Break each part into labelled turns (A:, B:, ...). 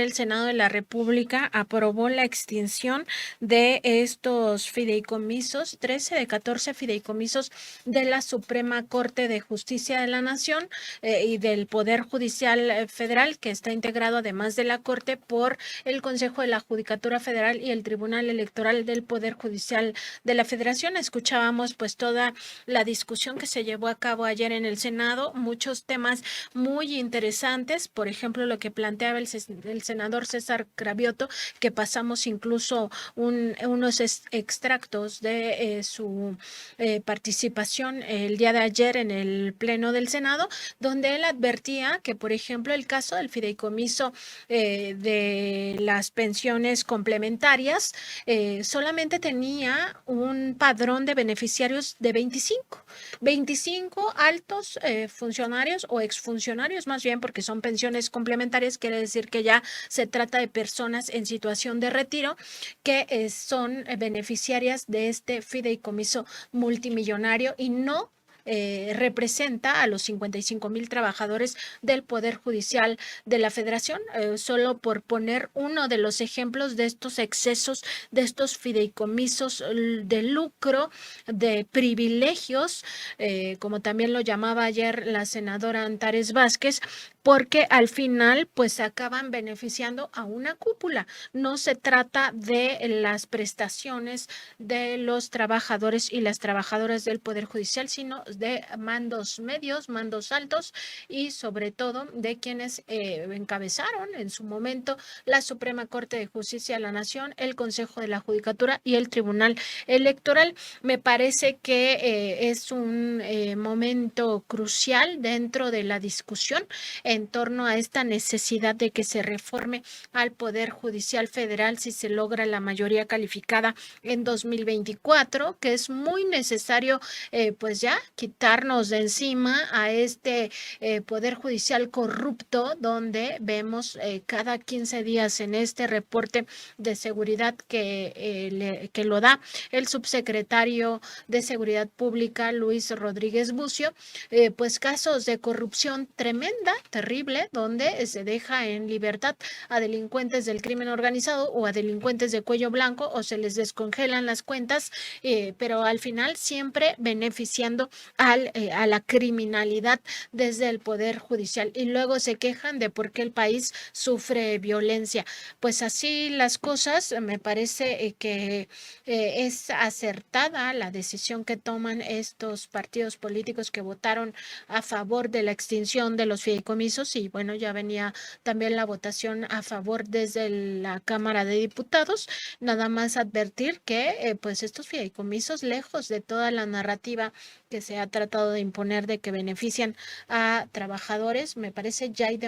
A: El Senado de la República aprobó la extinción de estos fideicomisos, 13 de 14 fideicomisos de la Suprema Corte de Justicia de la Nación y del Poder Judicial Federal, que está integrado además de la Corte por el Consejo de la Judicatura Federal y el Tribunal Electoral del Poder Judicial de la Federación. Escuchábamos pues toda la discusión que se llevó a cabo ayer en el Senado, muchos temas muy interesantes, por ejemplo, lo que planteaba el senador César Cravioto, que pasamos incluso unos extractos de su participación el día de ayer en el Pleno del Senado, donde él advertía que, por ejemplo, el caso del fideicomiso de las pensiones complementarias solamente tenía un padrón de beneficiarios de 25 altos funcionarios o exfuncionarios, más bien, porque son pensiones complementarias, quiere decir que ya se trata de personas en situación de retiro que son beneficiarias de este fideicomiso multimillonario y no representa a los 55,000 trabajadores del Poder Judicial de la Federación, solo por poner uno de los ejemplos de estos excesos, de estos fideicomisos de lucro, de privilegios, como también lo llamaba ayer la senadora Antares Vázquez, porque al final pues acaban beneficiando a una cúpula. No se trata de las prestaciones de los trabajadores y las trabajadoras del Poder Judicial, sino de mandos medios, mandos altos y sobre todo de quienes encabezaron en su momento la Suprema Corte de Justicia de la Nación, el Consejo de la Judicatura y el Tribunal Electoral. Me parece que es un momento crucial dentro de la discusión en torno a esta necesidad de que se reforme al Poder Judicial Federal si se logra la mayoría calificada en 2024, que es muy necesario pues ya quitarnos de encima a este Poder Judicial corrupto, donde vemos cada 15 días en este reporte de seguridad que lo da el subsecretario de Seguridad Pública, Luis Rodríguez Bucio, pues casos de corrupción tremenda, terrible, donde se deja en libertad a delincuentes del crimen organizado o a delincuentes de cuello blanco o se les descongelan las cuentas, pero al final siempre beneficiando a la criminalidad desde el Poder Judicial y luego se quejan de por qué el país sufre violencia. Pues así las cosas, me parece que es acertada la decisión que toman estos partidos políticos que votaron a favor de la extinción de los fideicomisos y bueno, ya venía también la votación a favor desde la Cámara de Diputados. Nada más advertir que pues estos fideicomisos, lejos de toda la narrativa que se ha tratado de imponer de que benefician a trabajadores, me parece ya hay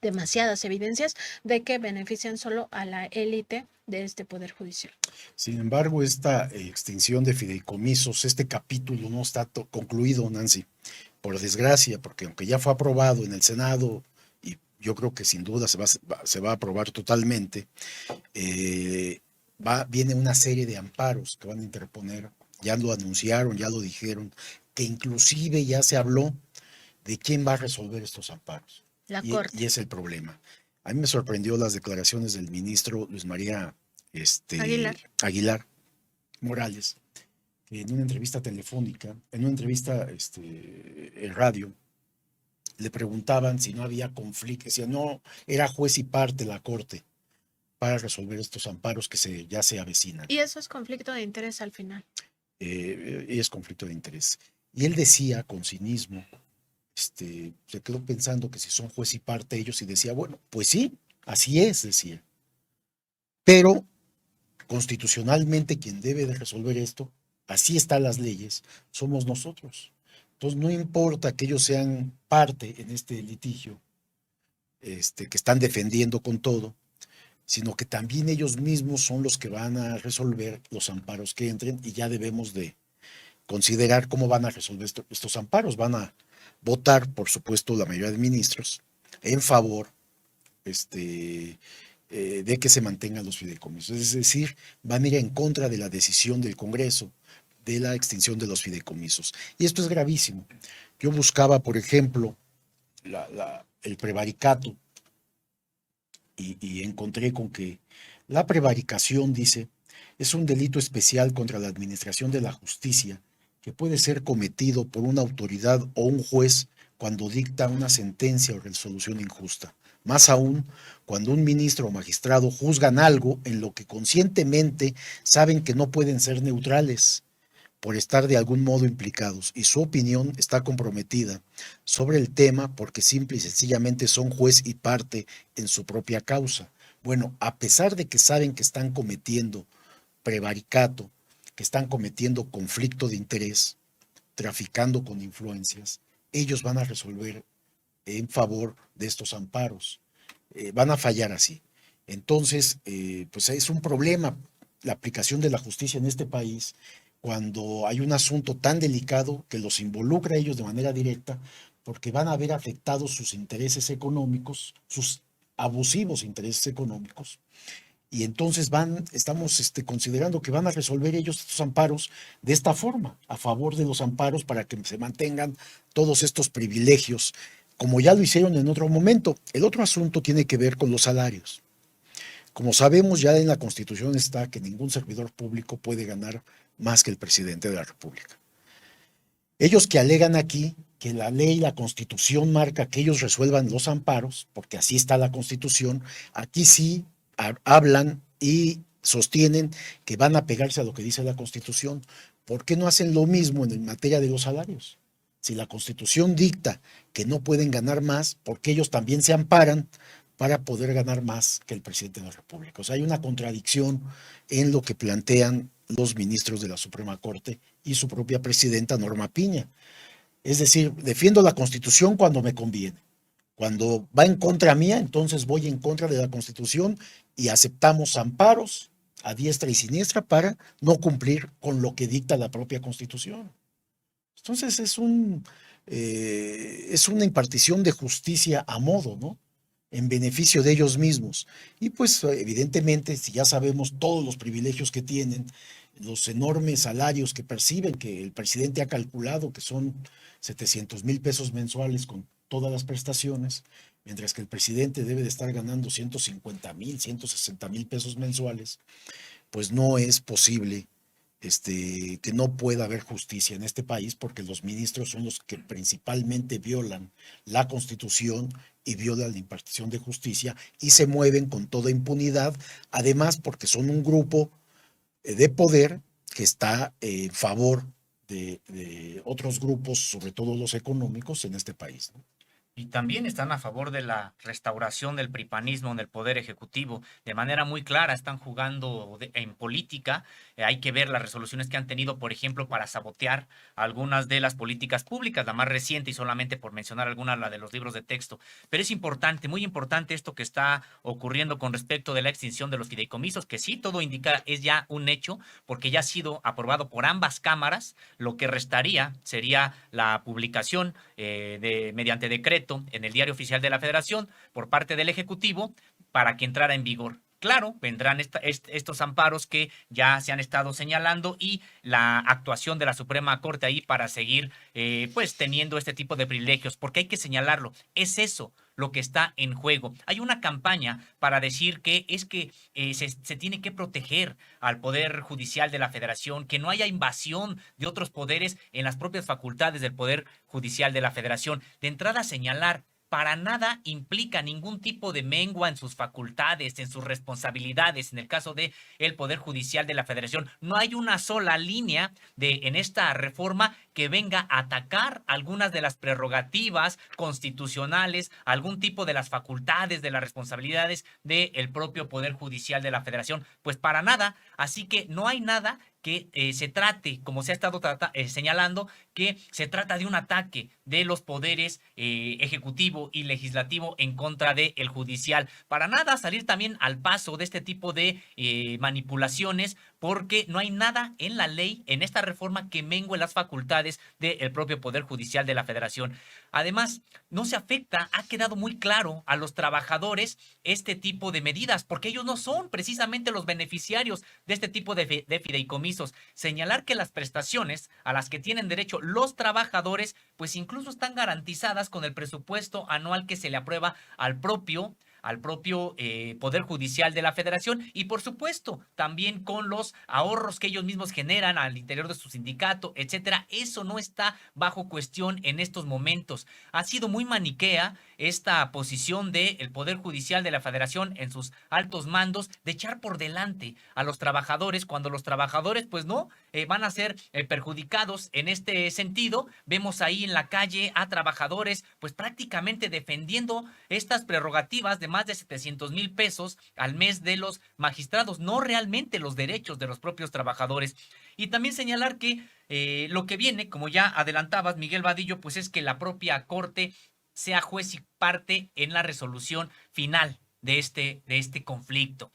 A: demasiadas evidencias de que benefician solo a la élite de este Poder Judicial.
B: Sin embargo, esta extinción de fideicomisos, este capítulo no está concluido, Nancy, por desgracia, porque aunque ya fue aprobado en el Senado, y yo creo que sin duda se va a aprobar totalmente, viene una serie de amparos que van a interponer, ya lo anunciaron, ya lo dijeron, que inclusive ya se habló de quién va a resolver estos amparos.
A: La Corte.
B: Y es el problema. A mí me sorprendió las declaraciones del ministro Luis María Aguilar Morales, que en una entrevista telefónica, en una entrevista en radio, le preguntaban si no había conflicto, decía no, era juez y parte la Corte para resolver estos amparos que ya se avecinan.
A: Y eso es conflicto de interés al final.
B: Es conflicto de interés. Y él decía con cinismo, se quedó pensando que si son juez y parte ellos y decía, bueno, pues sí, así es, decía. Pero constitucionalmente quien debe de resolver esto, así están las leyes, somos nosotros. Entonces no importa que ellos sean parte en este litigio, que están defendiendo con todo, sino que también ellos mismos son los que van a resolver los amparos que entren y ya debemos de considerar cómo van a resolver estos amparos. Van a votar, por supuesto, la mayoría de ministros en favor de que se mantengan los fideicomisos. Es decir, van a ir en contra de la decisión del Congreso de la extinción de los fideicomisos. Y esto es gravísimo. Yo buscaba, por ejemplo, el prevaricato y encontré con que la prevaricación, dice, es un delito especial contra la administración de la justicia que puede ser cometido por una autoridad o un juez cuando dicta una sentencia o resolución injusta. Más aún, cuando un ministro o magistrado juzgan algo en lo que conscientemente saben que no pueden ser neutrales por estar de algún modo implicados y su opinión está comprometida sobre el tema porque simple y sencillamente son juez y parte en su propia causa. Bueno, a pesar de que saben que están cometiendo prevaricato, que están cometiendo conflicto de interés, traficando con influencias, ellos van a resolver en favor de estos amparos. Van a fallar así. Entonces, pues es un problema la aplicación de la justicia en este país cuando hay un asunto tan delicado que los involucra a ellos de manera directa, porque van a ver afectados sus intereses económicos, sus abusivos intereses económicos, y entonces estamos considerando que van a resolver ellos estos amparos de esta forma, a favor de los amparos para que se mantengan todos estos privilegios, como ya lo hicieron en otro momento. El otro asunto tiene que ver con los salarios. Como sabemos, ya en la Constitución está que ningún servidor público puede ganar más que el presidente de la República. Ellos que alegan aquí que la ley, la Constitución marca que ellos resuelvan los amparos, porque así está la Constitución, aquí sí hablan y sostienen que van a pegarse a lo que dice la Constitución. ¿Por qué no hacen lo mismo en materia de los salarios? Si la Constitución dicta que no pueden ganar más, ¿por qué ellos también se amparan para poder ganar más que el presidente de la República? O sea, hay una contradicción en lo que plantean los ministros de la Suprema Corte y su propia presidenta Norma Piña. Es decir, defiendo la Constitución cuando me conviene. Cuando va en contra mía, entonces voy en contra de la Constitución y aceptamos amparos a diestra y siniestra para no cumplir con lo que dicta la propia Constitución. Entonces es una impartición de justicia a modo, ¿no? En beneficio de ellos mismos. Y pues evidentemente, si ya sabemos todos los privilegios que tienen, los enormes salarios que perciben, que el presidente ha calculado que son 700,000 pesos mensuales con todas las prestaciones, mientras que el presidente debe de estar ganando 150,000, 160,000 pesos mensuales, pues no es posible que no pueda haber justicia en este país porque los ministros son los que principalmente violan la Constitución y violan la impartición de justicia y se mueven con toda impunidad, además porque son un grupo de poder que está en favor de otros grupos, sobre todo los económicos, en este país, ¿no?
C: Y también están a favor de la restauración del pripanismo en el poder ejecutivo. De manera muy clara están jugando en política. Hay que ver las resoluciones que han tenido, por ejemplo, para sabotear algunas de las políticas públicas, la más reciente y solamente por mencionar alguna, la de los libros de texto. Pero es importante, muy importante esto que está ocurriendo con respecto de la extinción de los fideicomisos, que sí, todo indica, es ya un hecho, porque ya ha sido aprobado por ambas cámaras. Lo que restaría sería la publicación mediante decreto en el Diario Oficial de la Federación por parte del Ejecutivo para que entrara en vigor. Claro, vendrán estos amparos que ya se han estado señalando y la actuación de la Suprema Corte ahí para seguir pues teniendo este tipo de privilegios, porque hay que señalarlo, es eso lo que está en juego. Hay una campaña para decir que es que se tiene que proteger al Poder Judicial de la Federación, que no haya invasión de otros poderes en las propias facultades del Poder Judicial de la Federación. De entrada, señalar para nada implica ningún tipo de mengua en sus facultades, en sus responsabilidades. En el caso de el Poder Judicial de la Federación, no hay una sola línea en esta reforma que venga a atacar algunas de las prerrogativas constitucionales, algún tipo de las facultades, de las responsabilidades del propio Poder Judicial de la Federación. Pues para nada. Así que no hay nada que se trate, como se ha estado señalando, que se trata de un ataque de los poderes ejecutivo y legislativo en contra del judicial. Para nada salir también al paso de este tipo de manipulaciones, porque no hay nada en la ley, en esta reforma, que mengue las facultades del propio Poder Judicial de la Federación. Además, no se afecta, ha quedado muy claro, a los trabajadores este tipo de medidas, porque ellos no son precisamente los beneficiarios de este tipo de fideicomisos. Señalar que las prestaciones a las que tienen derecho los trabajadores, pues incluso están garantizadas con el presupuesto anual que se le aprueba al propio al propio Poder Judicial de la Federación y por supuesto también con los ahorros que ellos mismos generan al interior de su sindicato, etcétera. Eso no está bajo cuestión en estos momentos. Ha sido muy maniquea esta posición del Poder Judicial de la Federación en sus altos mandos de echar por delante a los trabajadores cuando los trabajadores pues no van a ser perjudicados en este sentido. Vemos ahí en la calle a trabajadores pues prácticamente defendiendo estas prerrogativas de más de 700,000 pesos al mes de los magistrados, no realmente los derechos de los propios trabajadores. Y también señalar que lo que viene, como ya adelantabas, Miguel Vadillo, pues es que la propia Corte sea juez y parte en la resolución final de este conflicto.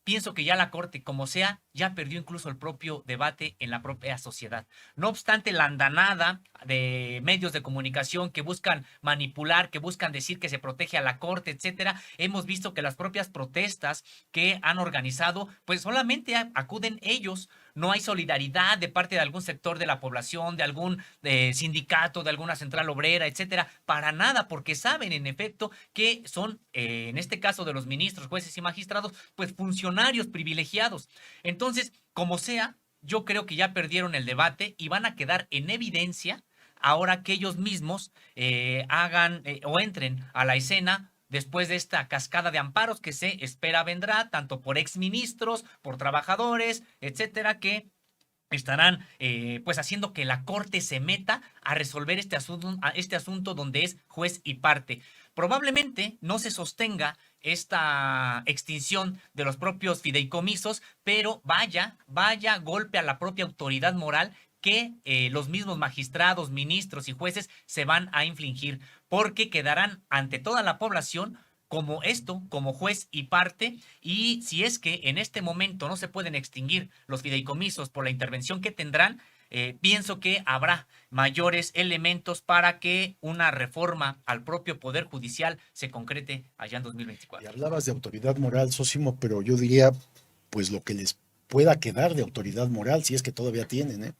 C: Pienso que ya la Corte, como sea, ya perdió incluso el propio debate en la propia sociedad. No obstante, la andanada de medios de comunicación que buscan manipular, que buscan decir que se protege a la Corte, etcétera, hemos visto que las propias protestas que han organizado, pues solamente acuden ellos. No hay solidaridad de parte de algún sector de la población, de algún sindicato, de alguna central obrera, etcétera, para nada, porque saben en efecto que son, en este caso de los ministros, jueces y magistrados, pues funcionarios privilegiados. Entonces, como sea, yo creo que ya perdieron el debate y van a quedar en evidencia ahora que ellos mismos hagan o entren a la escena después de esta cascada de amparos que se espera vendrá, tanto por exministros, por trabajadores, etcétera, que estarán pues haciendo que la Corte se meta a resolver este asunto donde es juez y parte. Probablemente no se sostenga esta extinción de los propios fideicomisos, pero vaya golpe a la propia autoridad moral que los mismos magistrados, ministros y jueces se van a infligir, porque quedarán ante toda la población como esto, como juez y parte, y si es que en este momento no se pueden extinguir los fideicomisos por la intervención que tendrán, pienso que habrá mayores elementos para que una reforma al propio Poder Judicial se concrete allá en
B: Y
C: 2024.
B: hablabas de autoridad moral, Sósimo, pero yo diría, pues lo que les pueda quedar de autoridad moral, si es que todavía tienen, ¿eh?